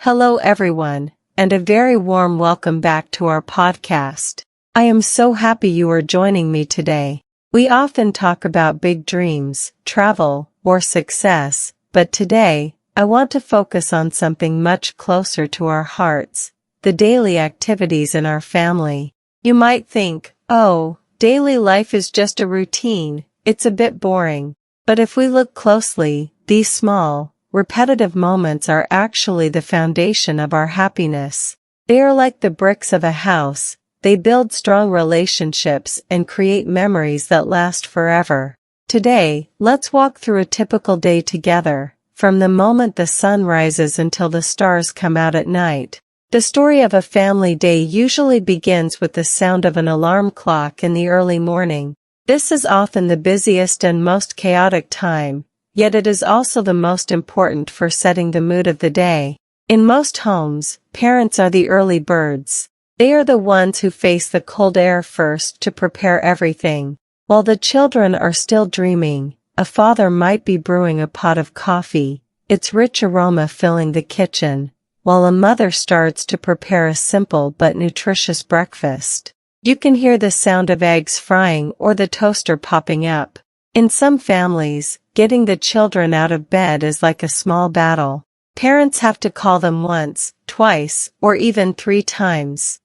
Hello everyone, and a very warm welcome back to our podcast. I am so happy you are joining me today. We often talk about big dreams, travel, or success, but today, I want to focus on something much closer to our hearts, the daily activities in our family. You might think, oh, daily life is just a routine, it's a bit boring. But if we look closely, these small, repetitive moments are actually the foundation of our happiness. They are like the bricks of a house. They build strong relationships and create memories that last forever. Today, let's walk through a typical day together, from the moment the sun rises until the stars come out at night. The story of a family day usually begins with the sound of an alarm clock in the early morning. This is often the busiest and most chaotic time, yet it is also the most important for setting the mood of the day. In most homes, parents are the early birds. They are the ones who face the cold air first to prepare everything. While the children are still dreaming, a father might be brewing a pot of coffee, its rich aroma filling the kitchen, while a mother starts to prepare a simple but nutritious breakfast. You can hear the sound of eggs frying or the toaster popping up. In some families, getting the children out of bed is like a small battle. Parents have to call them once, twice, or even 3 times.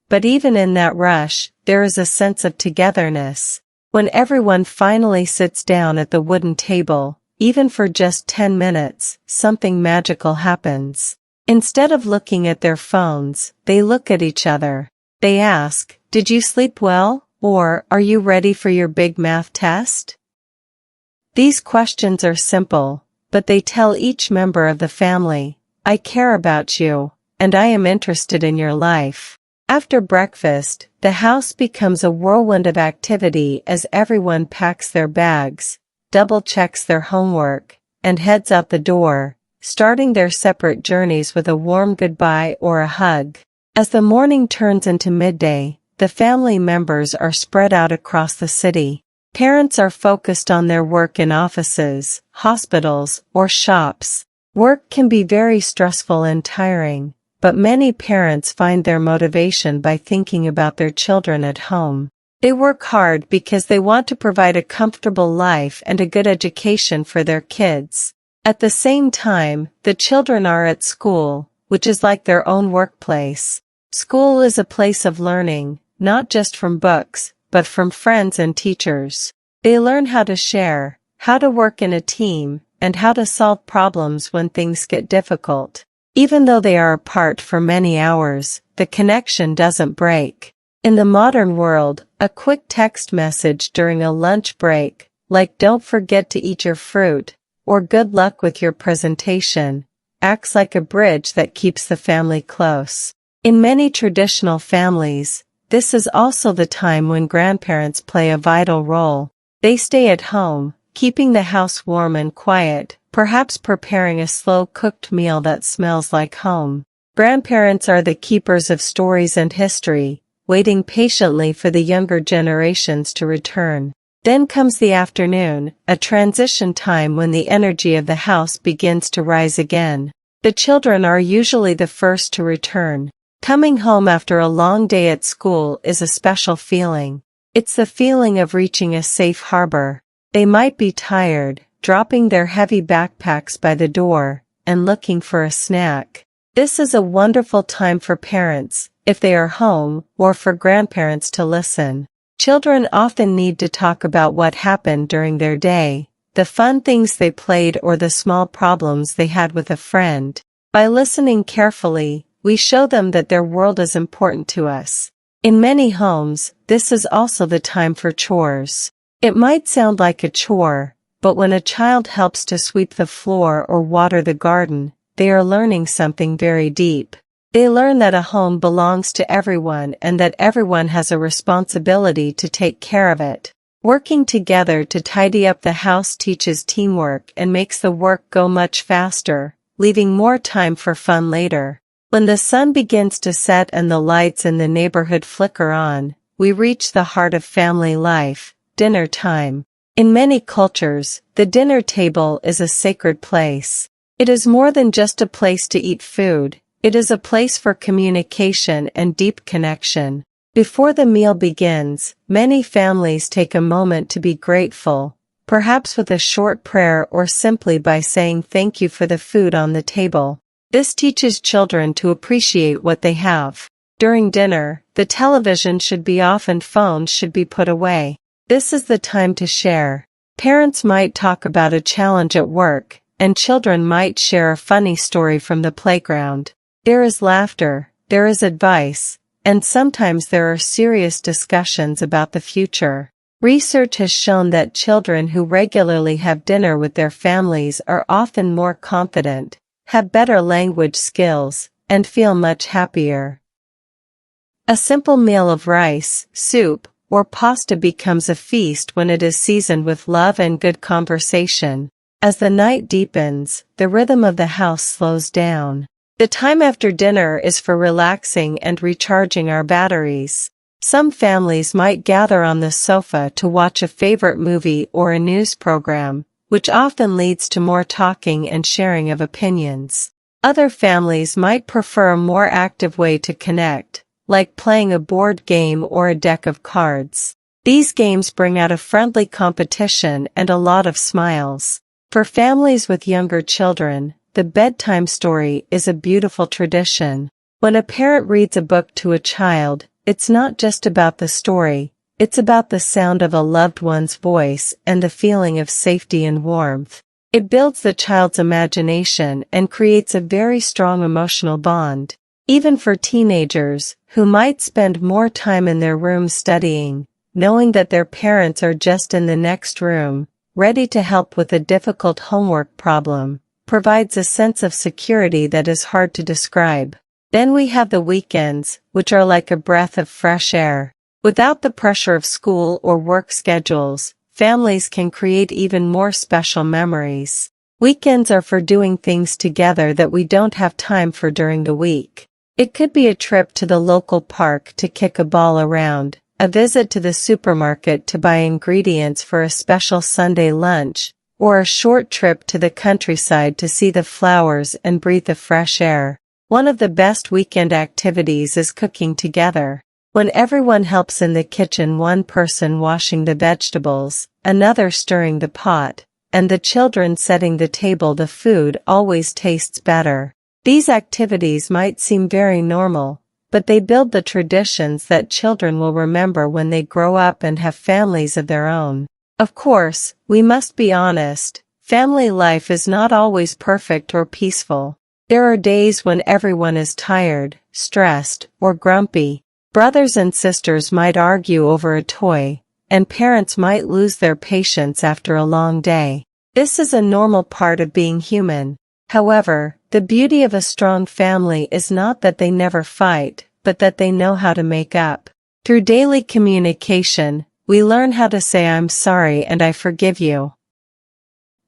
But even in that rush, there is a sense of togetherness. When everyone finally sits down at the wooden table, even for just 10 minutes, something magical happens. Instead of looking at their phones, they look at each other. They ask, "Did you sleep well?" Or, "Are you ready for your big math test?" These questions are simple, but they tell each member of the family, "I care about you, and I am interested in your life." After breakfast, the house becomes a whirlwind of activity as everyone packs their bags, double-checks their homework, and heads out the door, starting their separate journeys with a warm goodbye or a hug. As the morning turns into midday, the family members are spread out across the city. Parents are focused on their work in offices, hospitals, or shops. Work can be very stressful and tiring, but many parents find their motivation by thinking about their children at home. They work hard because they want to provide a comfortable life and a good education for their kids. At the same time, the children are at school, which is like their own workplace. School is a place of learning, not just from books, but from friends and teachers. They learn how to share, how to work in a team, and how to solve problems when things get difficult. Even though they are apart for many hours, the connection doesn't break. In the modern world, a quick text message during a lunch break, like "Don't forget to eat your fruit," or "Good luck with your presentation," acts like a bridge that keeps the family close. In many traditional families, this is also the time when grandparents play a vital role. They stay at home, keeping the house warm and quiet, perhaps preparing a slow-cooked meal that smells like home. Grandparents are the keepers of stories and history, waiting patiently for the younger generations to return. Then comes the afternoon, a transition time when the energy of the house begins to rise again. The children are usually the first to return. Coming home after a long day at school is a special feeling. It's the feeling of reaching a safe harbor. They might be tired, dropping their heavy backpacks by the door, and looking for a snack. This is a wonderful time for parents, if they are home, or for grandparents to listen. Children often need to talk about what happened during their day, the fun things they played or the small problems they had with a friend. By listening carefully, we show them that their world is important to us. In many homes, this is also the time for chores. It might sound like a chore, but when a child helps to sweep the floor or water the garden, they are learning something very deep. They learn that a home belongs to everyone and that everyone has a responsibility to take care of it. Working together to tidy up the house teaches teamwork and makes the work go much faster, leaving more time for fun later. When the sun begins to set and the lights in the neighborhood flicker on, we reach the heart of family life, dinner time. In many cultures, the dinner table is a sacred place. It is more than just a place to eat food, it is a place for communication and deep connection. Before the meal begins, many families take a moment to be grateful, perhaps with a short prayer or simply by saying thank you for the food on the table. This teaches children to appreciate what they have. During dinner, the television should be off and phones should be put away. This is the time to share. Parents might talk about a challenge at work, and children might share a funny story from the playground. There is laughter, there is advice, and sometimes there are serious discussions about the future. Research has shown that children who regularly have dinner with their families are often more confident, have better language skills, and feel much happier. A simple meal of rice, soup, or pasta becomes a feast when it is seasoned with love and good conversation. As the night deepens, the rhythm of the house slows down. The time after dinner is for relaxing and recharging our batteries. Some families might gather on the sofa to watch a favorite movie or a news program, which often leads to more talking and sharing of opinions. Other families might prefer a more active way to connect, like playing a board game or a deck of cards. These games bring out a friendly competition and a lot of smiles. For families with younger children, the bedtime story is a beautiful tradition. When a parent reads a book to a child, it's not just about the story, it's about the sound of a loved one's voice and the feeling of safety and warmth. It builds the child's imagination and creates a very strong emotional bond. Even for teenagers, who might spend more time in their rooms studying, knowing that their parents are just in the next room, ready to help with a difficult homework problem, provides a sense of security that is hard to describe. Then we have the weekends, which are like a breath of fresh air. Without the pressure of school or work schedules, families can create even more special memories. Weekends are for doing things together that we don't have time for during the week. It could be a trip to the local park to kick a ball around, a visit to the supermarket to buy ingredients for a special Sunday lunch, or a short trip to the countryside to see the flowers and breathe the fresh air. One of the best weekend activities is cooking together. When everyone helps in the kitchen, one person washing the vegetables, another stirring the pot, and the children setting the table, the food always tastes better. These activities might seem very normal, but they build the traditions that children will remember when they grow up and have families of their own. Of course, we must be honest, family life is not always perfect or peaceful. There are days when everyone is tired, stressed, or grumpy. Brothers and sisters might argue over a toy, and parents might lose their patience after a long day. This is a normal part of being human. However, the beauty of a strong family is not that they never fight, but that they know how to make up. Through daily communication, we learn how to say "I'm sorry" and "I forgive you."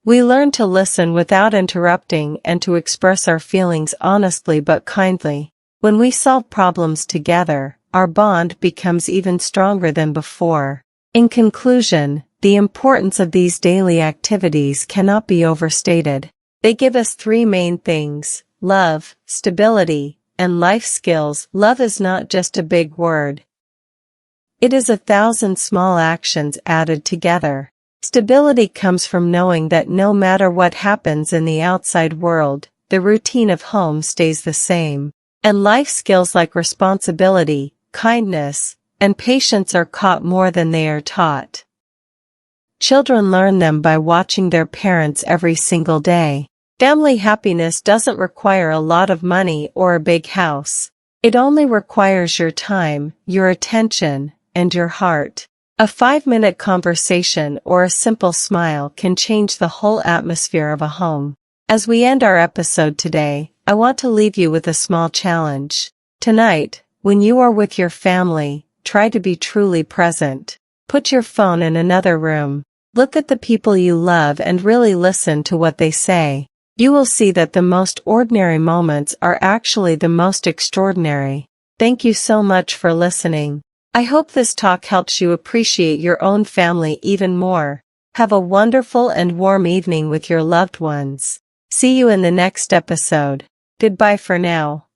We learn to listen without interrupting and to express our feelings honestly but kindly. When we solve problems together, our bond becomes even stronger than before. In conclusion, the importance of these daily activities cannot be overstated. They give us three main things: love, stability, and life skills. Love is not just a big word. It is 1,000 small actions added together. Stability comes from knowing that no matter what happens in the outside world, the routine of home stays the same. And life skills like responsibility, kindness, and patience are caught more than they are taught. Children learn them by watching their parents every single day. Family happiness doesn't require a lot of money or a big house. It only requires your time, your attention, and your heart. A 5-minute conversation or a simple smile can change the whole atmosphere of a home. As we end our episode today, I want to leave you with a small challenge. Tonight, when you are with your family, try to be truly present. Put your phone in another room. Look at the people you love and really listen to what they say. You will see that the most ordinary moments are actually the most extraordinary. Thank you so much for listening. I hope this talk helps you appreciate your own family even more. Have a wonderful and warm evening with your loved ones. See you in the next episode. Goodbye for now.